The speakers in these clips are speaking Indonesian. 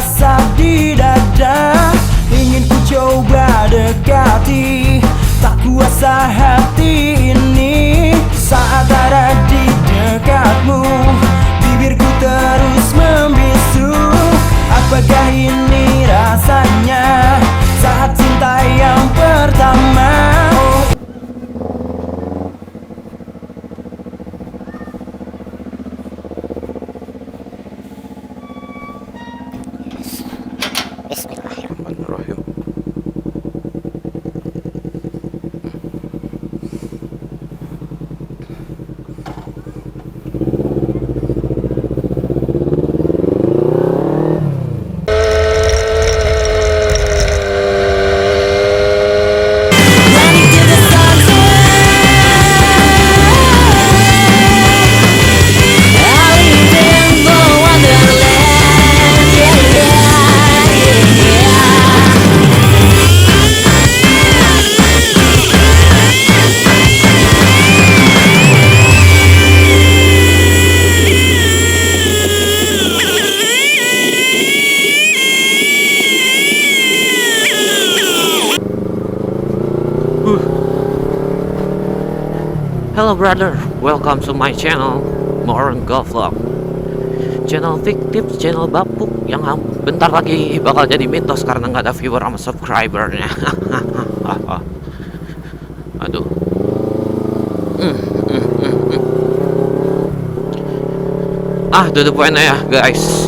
rasa di dada, ingin ku coba dekati. Tak kuasa hati ini saat ada di dekatmu. Bibirku terus membisu, apakah ini rasanya saat cinta yang pertama? Bismillahirrahmanirrahim. Hello brother, welcome to my channel Moran Vlog. Channel fiktif, channel bapuk yang bentar lagi bakal jadi mitos karena nggak ada viewer sama subscribernya. Aduh. To the point ya guys.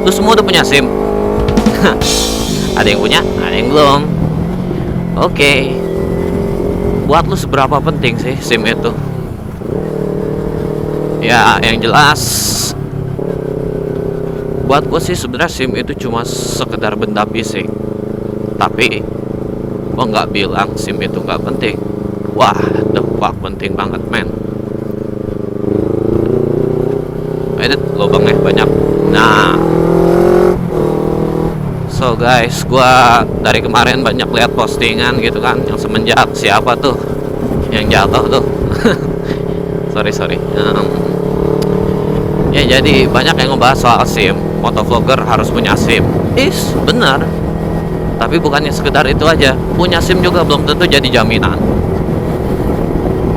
Lu semua udah punya SIM? Ada yang punya, ada yang belum. Oke. Buat lu seberapa penting sih SIM itu? Ya, yang jelas buat gue sih sebenarnya SIM itu cuma sekedar benda fisik. Tapi gue nggak bilang SIM itu nggak penting. Wah, the fuck, penting banget men. Edit lubangnya banyak. Nah, so guys, gua dari kemarin banyak lihat postingan gitu kan, yang semenjak siapa tuh yang jatuh tuh. sorry. Ya jadi banyak yang ngebahas soal SIM. Motovlogger harus punya SIM. Benar. Tapi bukannya sekedar itu aja, punya SIM juga belum tentu jadi jaminan.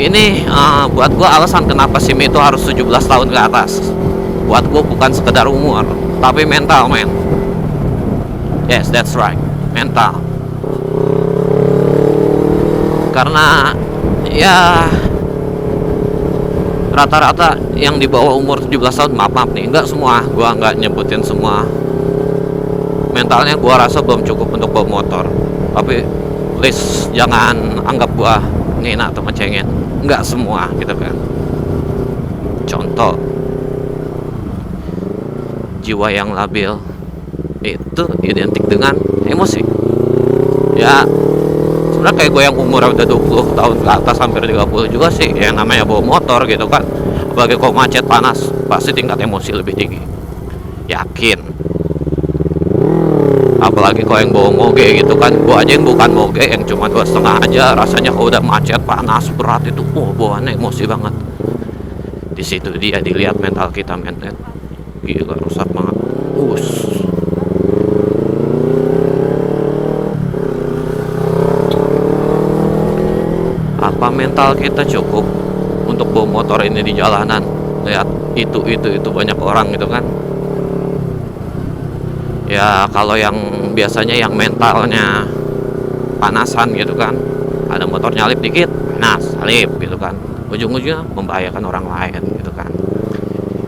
Ini buat gua alasan kenapa SIM itu harus 17 tahun ke atas. Buat gua bukan sekedar umur, tapi mental men. Yes, that's right, mental. Karena ya rata-rata yang di bawah umur 17 tahun, maaf nih, enggak semua, gua nggak nyebutin semua. Mentalnya gua rasa belum cukup untuk bawa motor. Tapi please jangan anggap gua ngina atau ngecengin. Enggak semua gitu kan. Contoh, jiwa yang labil itu identik dengan emosi. Ya sebenarnya kayak gue yang umur udah 20 tahun ke atas, hampir 30 juga sih, yang namanya bawa motor gitu kan, apalagi kalau macet panas, pasti tingkat emosi lebih tinggi, yakin. Apalagi kalau yang bawa moge gitu kan, gue aja yang bukan moge, yang cuma 2,5 aja, rasanya kalau udah macet panas berat itu bawaannya emosi banget. Di situ dia dilihat mental kita, mental gila, rusak banget. Apa mental kita cukup untuk bawa motor ini di jalanan? Lihat itu banyak orang gitu kan. Ya kalau yang biasanya yang mentalnya panasan gitu kan, ada motor nyalip dikit, panas, salip gitu kan, ujung-ujungnya membahayakan orang lain gitu kan.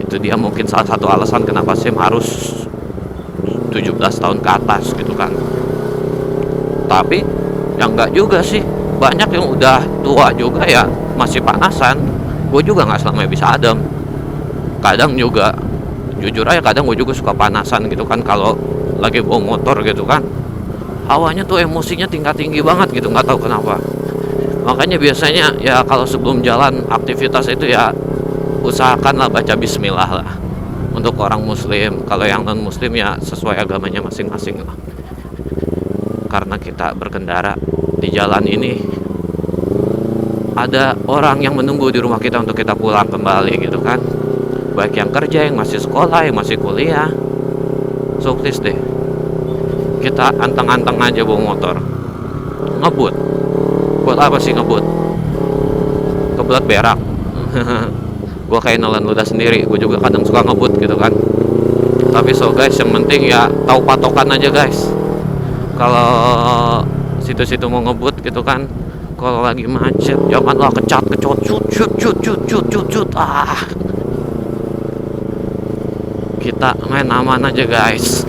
Itu dia mungkin salah satu alasan kenapa SIM harus 17 tahun ke atas gitu kan. Tapi yang enggak juga sih, banyak yang udah tua juga ya masih panasan. Gue juga nggak selamanya bisa adem. Kadang juga jujur aja, kadang gue juga suka panasan gitu kan kalau lagi bawa motor gitu kan. Hawanya tuh emosinya tinggi banget gitu, nggak tahu kenapa. Makanya biasanya ya kalau sebelum jalan aktivitas itu ya usahakanlah baca bismillah lah untuk orang muslim. Kalau yang non muslim ya sesuai agamanya masing-masing lah. Karena kita berkendara di jalan ini, ada orang yang menunggu di rumah kita untuk kita pulang kembali gitu kan. Baik yang kerja, yang masih sekolah, yang masih kuliah. So please deh, kita anteng-anteng aja bawa motor. Ngebut buat apa sih ngebut? Kebelat berak. Gue kayak nelan ludah sendiri, gue juga kadang suka ngebut gitu kan. Tapi so guys, yang penting ya tahu patokan aja guys. Kalau situ-situ mau ngebut gitu kan, kalau lagi macet janganlah kecot cut. Kita main aman aja guys.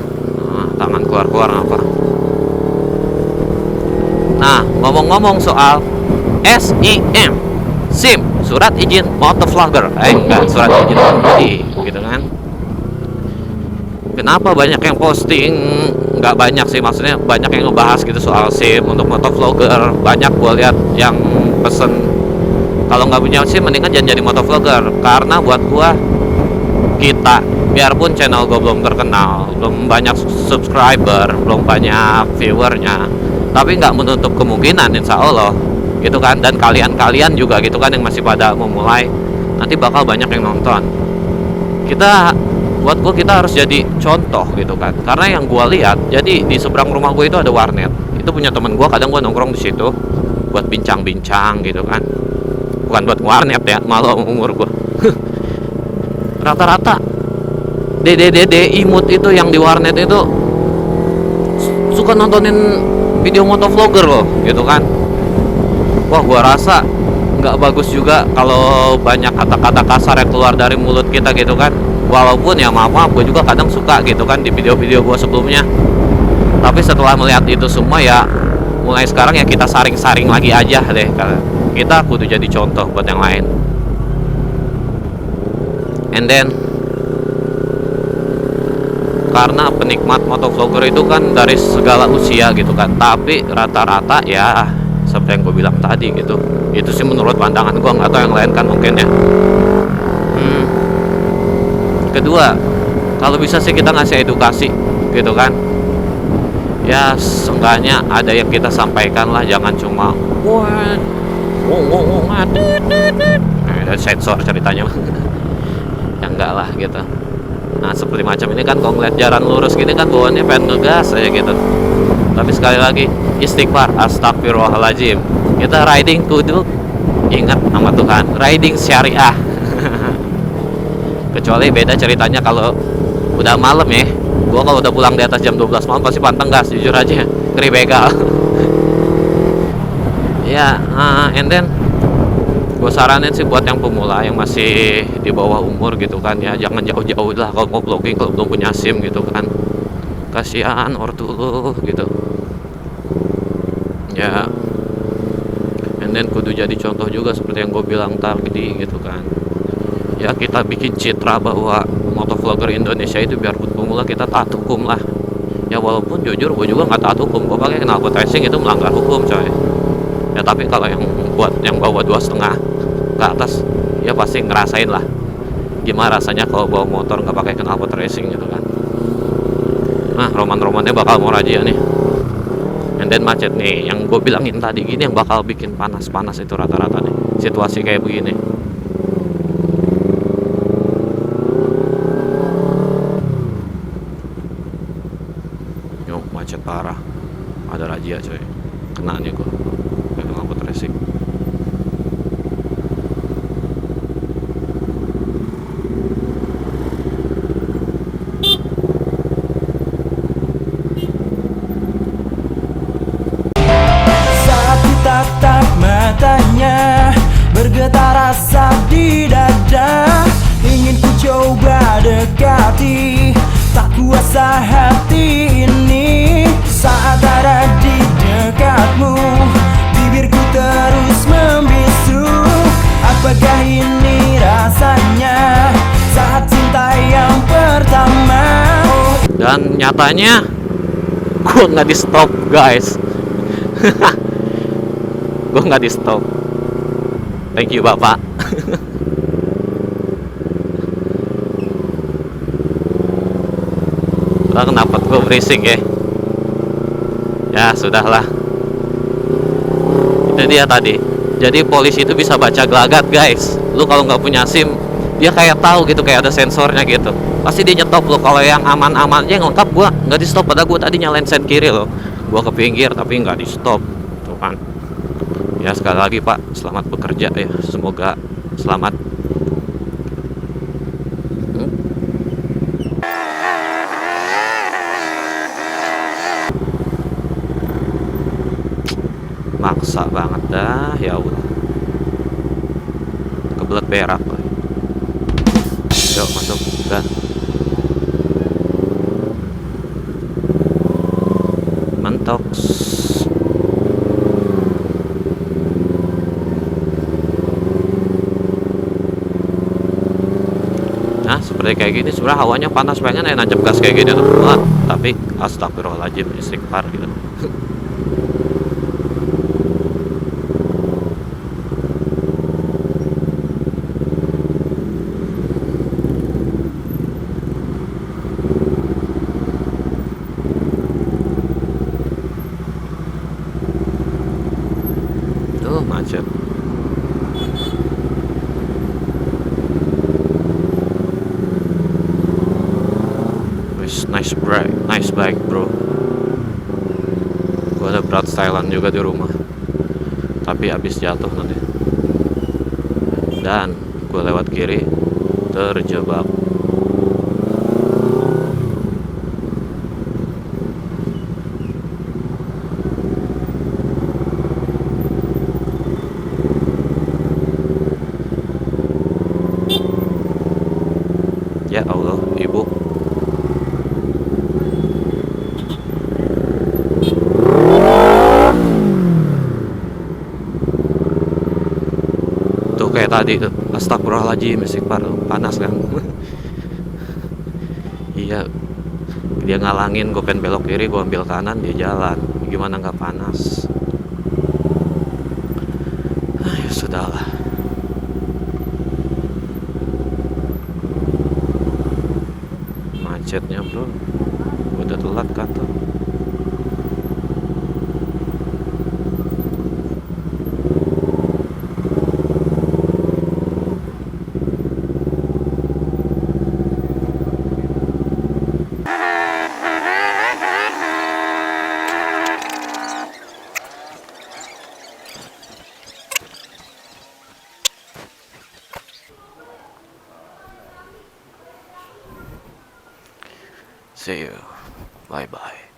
Tangan keluar apa. Nah, ngomong-ngomong soal SIM, SIM, surat izin motovlogger. Enggak, surat izin pengemudi gitu kan. Kenapa banyak yang posting? Nggak banyak sih, maksudnya banyak yang ngebahas gitu soal SIM untuk motovlogger. Banyak gue lihat yang pesen kalau nggak punya SIM mendingan jangan jadi motovlogger. Karena buat gue, kita biarpun channel gue belum terkenal, belum banyak subscriber, belum banyak viewernya, tapi nggak menutup kemungkinan insya Allah gitu kan. Dan kalian juga gitu kan yang masih pada memulai, nanti bakal banyak yang nonton. Buat gue kita harus jadi contoh gitu kan. Karena yang gue lihat, jadi di seberang rumah gue itu ada warnet, itu punya temen gue, kadang gue nongkrong di situ buat bincang-bincang gitu kan, bukan buat warnet ya, malu umur gue. Rata-rata dede imut itu yang di warnet itu suka nontonin video motovlogger loh gitu kan. Wah, gua rasa nggak bagus juga kalau banyak kata-kata kasar yang keluar dari mulut kita gitu kan. Walaupun ya maaf gue juga kadang suka gitu kan di video-video gua sebelumnya. Tapi setelah melihat itu semua ya, mulai sekarang ya kita saring-saring lagi aja deh. Kita kudu jadi contoh buat yang lain. And then karena penikmat motovlogger itu kan dari segala usia gitu kan, tapi rata-rata ya seperti yang gue bilang tadi gitu. Itu sih menurut pandangan gue, nggak tahu yang lain kan mungkin ya. Kedua, kalau bisa sih kita ngasih edukasi gitu kan ya, seenggaknya ada yang kita sampaikan lah, jangan cuma sensor ceritanya. Ya enggak lah gitu. Nah, seperti macam ini kan, kalau ngeliat jalan lurus gini kan bawaannya pengen ngegas aja gitu. Tapi sekali lagi, istighfar, astagfirullahaladzim. Kita riding kudu ingat nama Tuhan, riding syariah. Kecuali beda ceritanya kalau udah malam ya. Gua kalau udah pulang di atas jam 12 malam pasti panteng gas, jujur aja, ngeri begal. Ya, and then gue saranin sih buat yang pemula yang masih di bawah umur gitu kan ya, jangan jauh-jauh lah kalau mau vlogging kalau belum punya SIM gitu kan. Kasihan ortu lu gitu ya. And then kudu jadi contoh juga seperti yang gue bilang tadi gitu kan ya. Kita bikin citra bahwa motovlogger Indonesia itu biarpun pemula kita taat hukum lah ya. Walaupun jujur gue juga nggak taat hukum, gue pakai knalpot racing itu melanggar hukum coy ya. Tapi kalau yang buat yang bawa 2,5 ke atas ya pasti ngerasain lah gimana rasanya kalau bawa motor nggak pakai knalpot racing gitu kan. Nah, roman-romannya bakal mau razia nih. And then macet nih, yang gue bilangin tadi gini yang bakal bikin panas-panas itu rata-rata nih situasi kayak begini. Yuk, macet parah, ada razia coy, kena nih gue pakai knalpot racing. Tatap matanya, bergetar rasa di dada, ingin ku coba dekati, tak kuasa hati ini. Saat ada di dekatmu, bibirku terus membisu. Apakah ini rasanya saat cinta yang pertama? Dan nyatanya gue nggak di stop guys. Gue nggak di stop. Thank you bapak. Lah kenapa gue berisik ya? Ya sudahlah. Itu dia tadi. Jadi polisi itu bisa baca gelagat guys. Lu kalau nggak punya SIM, dia kayak tahu gitu, kayak ada sensornya gitu. pasti dia nyetop loh. Kalau yang aman-aman aja yang lengkap gua nggak di stop, padahal gua tadi nyalain sen kiri loh, gua ke pinggir tapi nggak di stop tuh kan. Ya sekali lagi Pak, selamat bekerja ya, semoga selamat. Hmm? Maksa banget dah, ya Allah, kebelet berak. Yuk masuk, dah. Mentok. Nah seperti kayak gini sebenarnya hawanya panas, pengen nancap gas kayak gini tuh. Wah, tapi astagfirullahaladzim, istighfar gitu. Tuh macet. Nice bike bro. Gua ada berat stylean juga di rumah, tapi habis jatuh nanti. Dan gua lewat kiri terjebak. Ya Allah, ibu. Tuh kayak tadi tuh, astagfirullahaladzim, istighfar, panas kan. Iya, dia ngalangin, gue pengen belok kiri, gue ambil kanan, dia jalan, gimana nggak panas. Ya sudahlah. Macetnya bro, udah telat kantor. See you, bye bye.